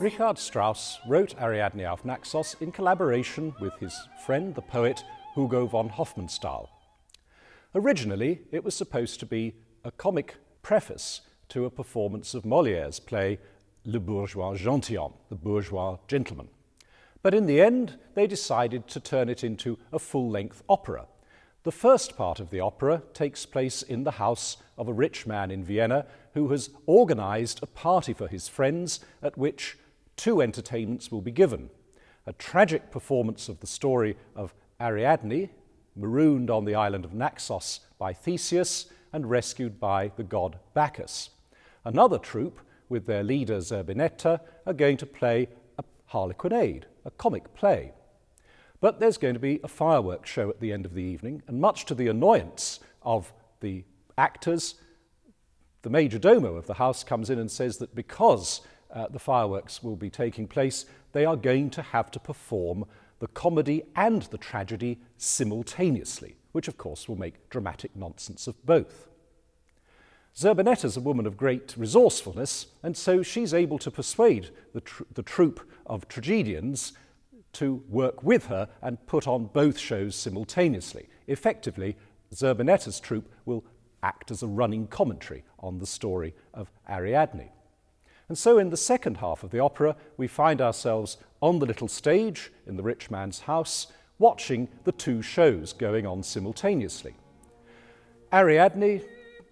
Richard Strauss wrote Ariadne auf Naxos in collaboration with his friend, the poet Hugo von Hofmannsthal. Originally, it was supposed to be a comic preface to a performance of Molière's play Le Bourgeois Gentilhomme, the bourgeois gentleman. But in the end, they decided to turn it into a full-length opera. The first part of the opera takes place in the house of a rich man in Vienna who has organised a party for his friends at which 2 entertainments will be given. A tragic performance of the story of Ariadne, marooned on the island of Naxos by Theseus and rescued by the god Bacchus. Another troupe, with their leader Zerbinetta, are going to play a harlequinade, a comic play. But there's going to be a fireworks show at the end of the evening, and much to the annoyance of the actors, the major domo of the house comes in and says that because the fireworks will be taking place, they are going to have to perform the comedy and the tragedy simultaneously, which of course will make dramatic nonsense of both. Zerbinetta's a woman of great resourcefulness, and so she's able to persuade the troupe of tragedians to work with her and put on both shows simultaneously. Effectively, Zerbinetta's troupe will act as a running commentary on the story of Ariadne. And so in the second half of the opera, we find ourselves on the little stage in the rich man's house, watching the 2 shows going on simultaneously. Ariadne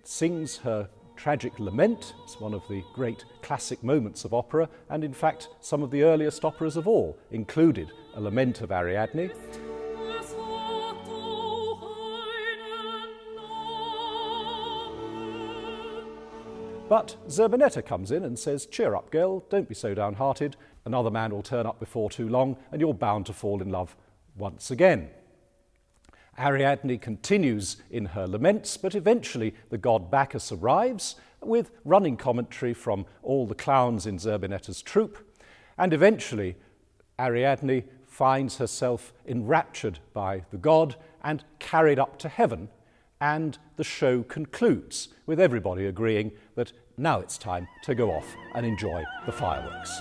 sings her tragic lament. It's one of the great classic moments of opera, and in fact some of the earliest operas of all included a lament of Ariadne. But Zerbinetta comes in and says, "Cheer up, girl, don't be so downhearted. Another man will turn up before too long and you're bound to fall in love once again." Ariadne continues in her laments, but eventually the god Bacchus arrives with running commentary from all the clowns in Zerbinetta's troupe, and eventually Ariadne finds herself enraptured by the god and carried up to heaven, and the show concludes with everybody agreeing that now it's time to go off and enjoy the fireworks.